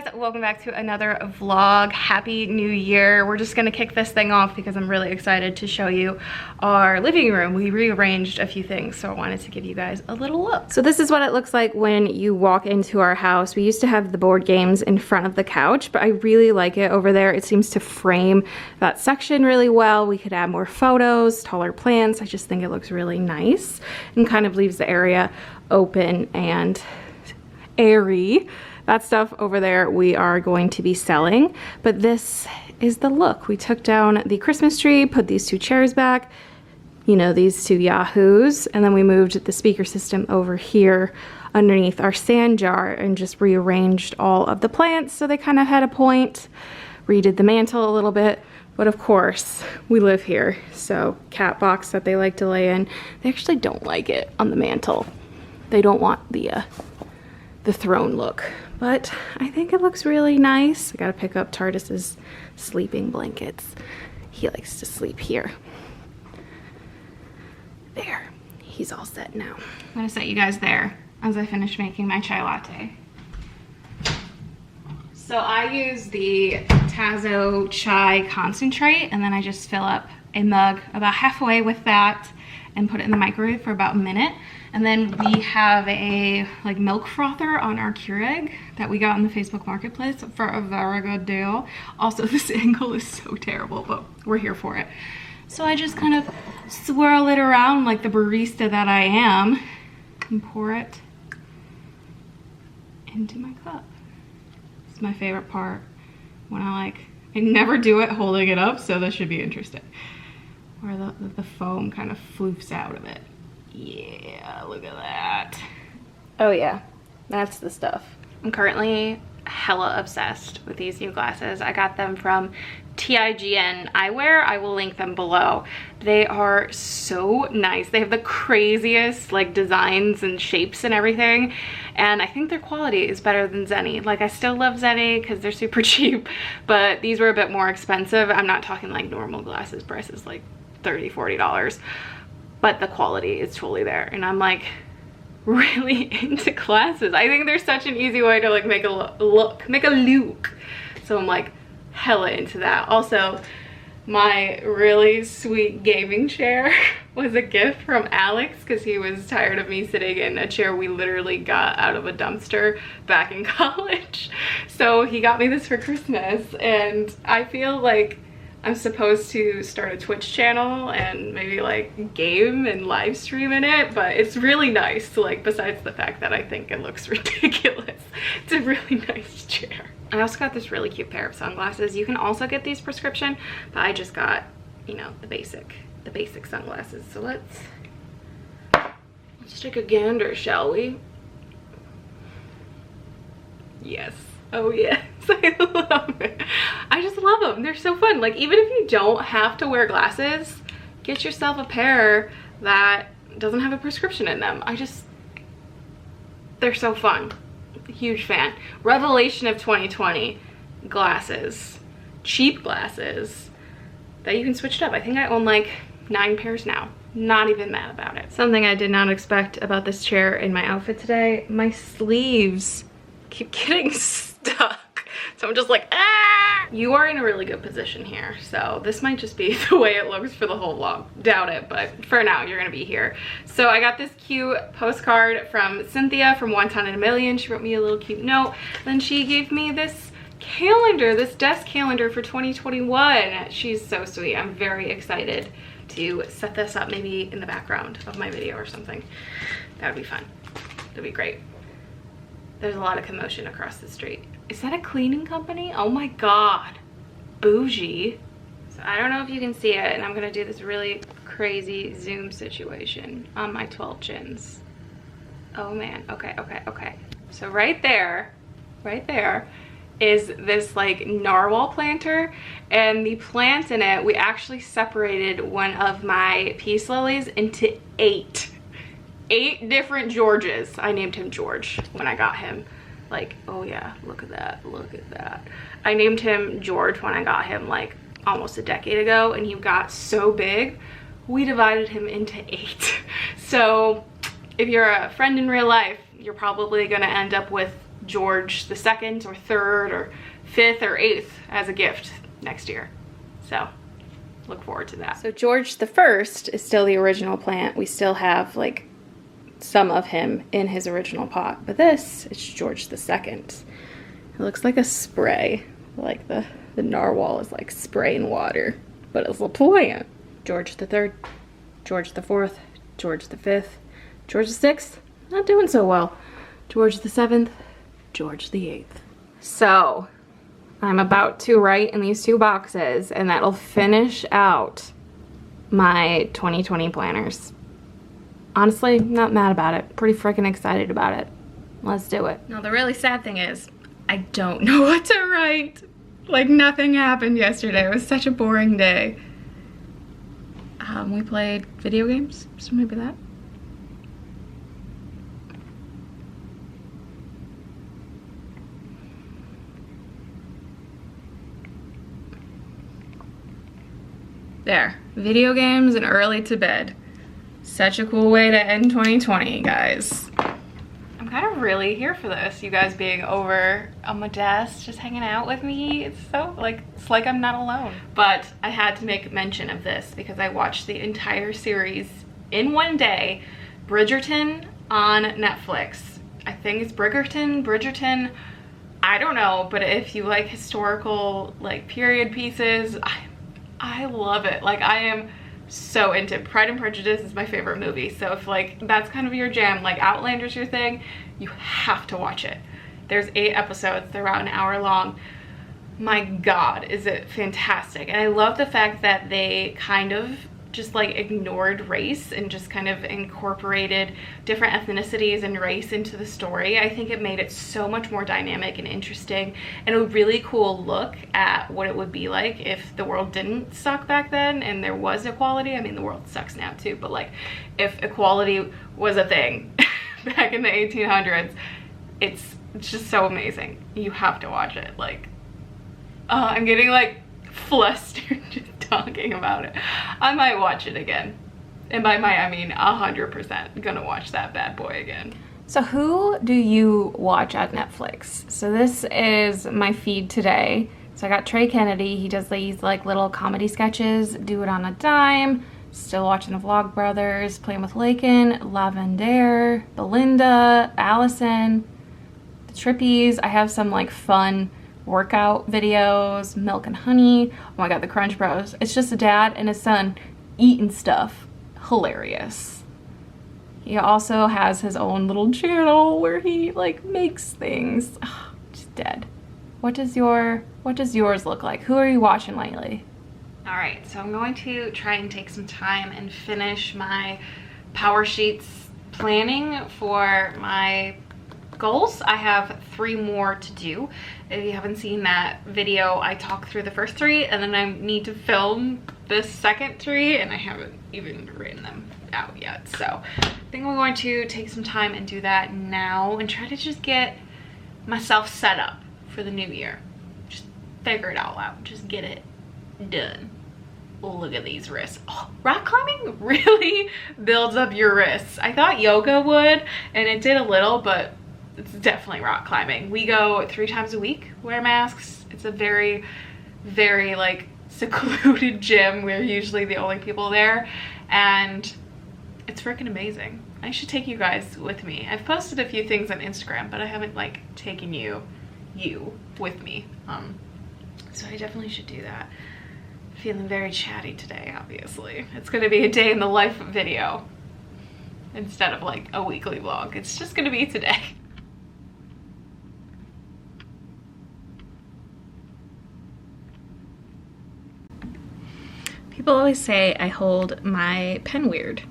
guys, welcome back to another vlog. Happy New Year. We're just gonna kick this thing off because I'm really excited to show you our living room. We rearranged a few things, so I wanted to give you guys a little look. So this is what it looks like when you walk into our house. We used to have the board games in front of the couch, but I really like it over there. It seems to frame that section really well. We could add more photos, taller plants. I just think it looks really nice and kind of leaves the area open and airy. That stuff over there we are going to be selling, but this is the look. We took down the Christmas tree, put these two chairs back, you know, these two yahoos, and then we moved the speaker system over here underneath our sand jar and just rearranged all of the plants so they kind of had a point. Redid the mantle a little bit, but of course we live here, so cat box that they like to lay in, they actually don't like it on the mantle. They don't want the throne look. But I think it looks really nice. I gotta pick up Tardis's sleeping blankets. He likes to sleep here. There, he's all set now. I'm gonna set you guys there as I finish making my chai latte. So I use the Tazo chai concentrate, and then I just fill up a mug about halfway with that and put it in the microwave for about a minute. And then we have a like milk frother on our Keurig that we got on the Facebook Marketplace for a very good deal. Also, this angle is so terrible, but we're here for it. So I just kind of swirl it around like the barista that I am and pour it into my cup. It's my favorite part when I never do it holding it up, so this should be interesting. Where the foam kind of floofs out of it. Yeah, look at that. Oh yeah, that's the stuff. I'm currently hella obsessed with these new glasses. I got them from TIGN Eyewear. I will link them below. They are so nice. They have the craziest like designs and shapes and everything. And I think their quality is better than Zenni. Like, I still love Zenni because they're super cheap, but these were a bit more expensive. I'm not talking like normal glasses prices, like $30, $40. But the quality is totally there, and I'm like really into glasses. I think there's such an easy way to like make a look. So I'm like hella into that. Also, my really sweet gaming chair was a gift from Alex because he was tired of me sitting in a chair we literally got out of a dumpster back in college. So he got me this for Christmas, and I feel like I'm supposed to start a Twitch channel and maybe like game and live stream in it, but it's really nice. Like, besides the fact that I think it looks ridiculous, it's a really nice chair. I also got this really cute pair of sunglasses. You can also get these prescription, but I just got, you know, the basic sunglasses. So let's take a gander, shall we? Yes. Oh yes, I love it. I just love them. They're so fun. Like, even if you don't have to wear glasses, get yourself a pair that doesn't have a prescription in them. They're so fun. Huge fan. Revelation of 2020, glasses. Cheap glasses that you can switch it up. I think I own like 9 pairs now. Not even mad about it. Something I did not expect about this chair in my outfit today, my sleeves keep getting stuck. So I'm just like, ah! You are in a really good position here. So this might just be the way it looks for the whole vlog. Doubt it, but for now, you're gonna be here. So I got this cute postcard from Cynthia from One Time in a Million. She wrote me a little cute note. Then she gave me this calendar, this desk calendar for 2021. She's so sweet. I'm very excited to set this up maybe in the background of my video or something. That would be fun. That'd be great. There's a lot of commotion across the street. Is that a cleaning company? Oh my God, bougie. So I don't know if you can see it, and I'm gonna do this really crazy zoom situation on my 12 chins. Oh man, okay. So right there is this like narwhal planter, and the plant in it, we actually separated one of my peace lilies into 8 different Georges. I named him George when I got him. Like, oh yeah, look at that. I named him George when I got him like almost a decade ago, and he got so big, we divided him into 8. So if you're a friend in real life, you're probably gonna end up with George the 2nd or 3rd or 5th or 8th as a gift next year. So look forward to that. So George the 1st is still the original plant. We still have like some of him in his original pot, but this is George the 2nd. It looks like a spray, like the narwhal is like spraying water, but it's a plant. George the 3rd, George the 4th, George the 5th, George the 6th, not doing so well. George the 7th, George the 8th. So I'm about to write in these 2 boxes, and that'll finish out my 2020 planners. Honestly, not mad about it. Pretty freaking excited about it. Let's do it. Now the really sad thing is, I don't know what to write. Like nothing happened yesterday. It was such a boring day. We played video games, so maybe that. There, video games and early to bed. Such a cool way to end 2020, guys. I'm kind of really here for this, you guys being over on my desk, just hanging out with me. It's so, like, it's like I'm not alone. But I had to make mention of this because I watched the entire series in one day, Bridgerton on Netflix. I think it's Bridgerton, I don't know, but if you like historical, like, period pieces, I love it. Like, I am so into it. Pride and Prejudice is my favorite movie, so if like that's kind of your jam, like Outlander's your thing, you have to watch it. There's 8 episodes, they're about an hour long. My god, is it fantastic. And I love the fact that they kind of just like ignored race and just kind of incorporated different ethnicities and race into the story. I think it made it so much more dynamic and interesting, and a really cool look at what it would be like if the world didn't suck back then and there was equality. I mean, the world sucks now too, but like if equality was a thing back in the 1800s, it's just so amazing. You have to watch it. Like, I'm getting like flustered just talking about it. I might watch it again, and by might I mean 100% gonna watch that bad boy again. So who do you watch at Netflix? So this is my feed today. So I got Trey Kennedy. He does these like little comedy sketches, Do It on a Dime, still watching the Vlogbrothers, Playing with Lakin, Lavender, Belinda, Allison, the Trippies. I have some like fun workout videos, Milk and Honey. Oh my god, the Crunch Bros. It's just a dad and his son eating stuff. Hilarious. He also has his own little channel where he like makes things. Oh, just dead. What does yours look like? Who are you watching lately? All right, so I'm going to try and take some time and finish my Power Sheets planning for my goals. I have 3 more to do. If you haven't seen that video, I talk through the first 3 and then I need to film the second 3, and I haven't even written them out yet. So I think I'm going to take some time and do that now and try to just get myself set up for the new year. Just figure it all out. Just get it done. Look at these wrists. Oh, rock climbing really builds up your wrists. I thought yoga would, and it did a little, but it's definitely rock climbing. We go 3 times a week, wear masks. It's a very, very like secluded gym. We're usually the only people there, and it's freaking amazing. I should take you guys with me. I've posted a few things on Instagram, but I haven't like taken you with me. So I definitely should do that. Feeling very chatty today, obviously. It's gonna be a day in the life video instead of like a weekly vlog. It's just gonna be today. People always say I hold my pen weird.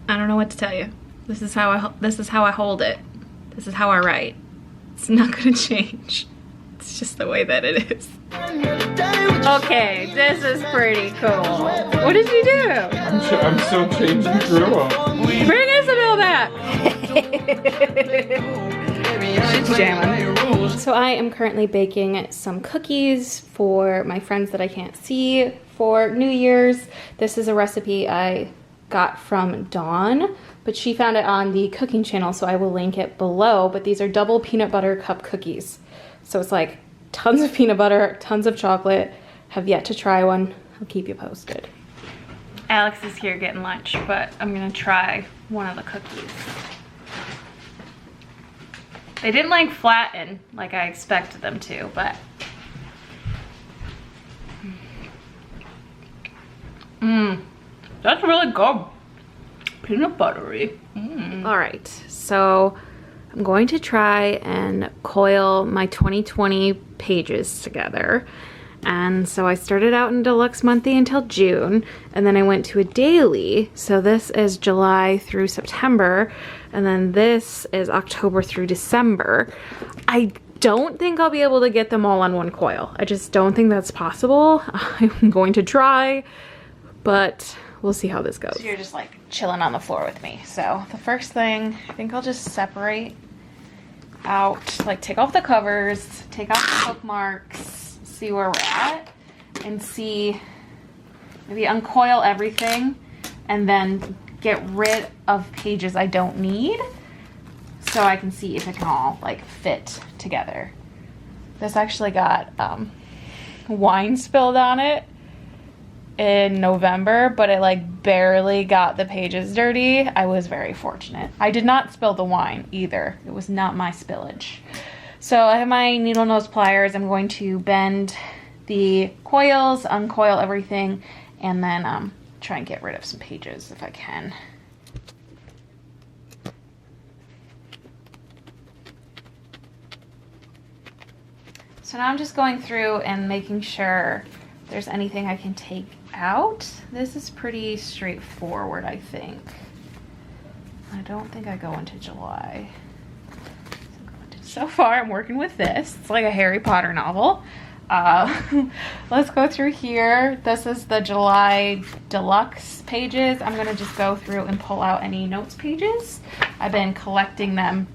I don't know what to tell you. This is how I hold it. This is how I write. It's not gonna change. It's just the way that it is. Okay, this is pretty cool. What did you do? I'm still changing through them. Bring Isabel back. She's jamming. So I am currently baking some cookies for my friends that I can't see for New Year's. This is a recipe I got from Dawn, but she found it on the cooking channel, so I will link it below. But these are double peanut butter cup cookies. So it's like tons of peanut butter, tons of chocolate. Have yet to try one. I'll keep you posted. Alex is here getting lunch, but I'm gonna try one of the cookies. They didn't like flatten like I expected them to, but that's really good. Peanut buttery. All right, so I'm going to try and coil my 2020 pages together. And so I started out in deluxe monthly until June, and then I went to a daily. So this is July through September, and then this is October through December. I don't think I'll be able to get them all on one coil. I just don't think that's possible. I'm going to try, but we'll see how this goes. So you're just like chilling on the floor with me. So the first thing, I think I'll just separate out, like take off the covers, take off the bookmarks, see where we're at, and see, maybe uncoil everything and then get rid of pages I don't need so I can see if it can all like fit together. This actually got wine spilled on it in November, but it like barely got the pages dirty. I was very fortunate. I did not spill the wine either. It was not my spillage. So I have my needle nose pliers. I'm going to bend the coils, uncoil everything, and then try and get rid of some pages if I can. So now I'm just going through and making sure there's anything I can take out. This is pretty straightforward, I think. I don't think I go into July. So far, I'm working with this. It's like a Harry Potter novel. Let's go through here. This is the July deluxe pages. I'm gonna just go through and pull out any notes pages. I've been collecting them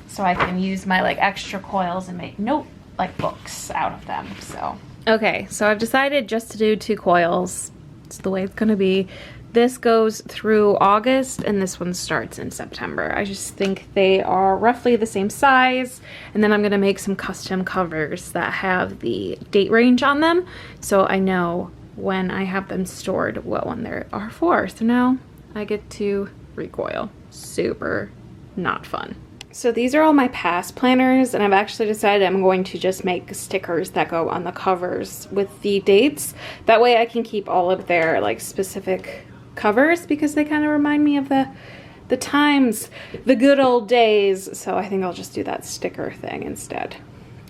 so I can use my like extra coils and make note like books out of them. So okay, so I've decided just to do 2 coils. It's the way it's gonna be. This goes through August and this one starts in September. I just think they are roughly the same size. And then I'm gonna make some custom covers that have the date range on them, so I know when I have them stored what one they are for. So now I get to recoil. Super not fun. So these are all my past planners, and I've actually decided I'm going to just make stickers that go on the covers with the dates. That way I can keep all of their like specific covers because they kind of remind me of the times, the good old days. So I think I'll just do that sticker thing instead.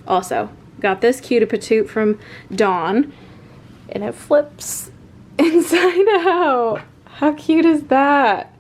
Also, got this cutie patootie from Dawn, and it flips inside out. How cute is that?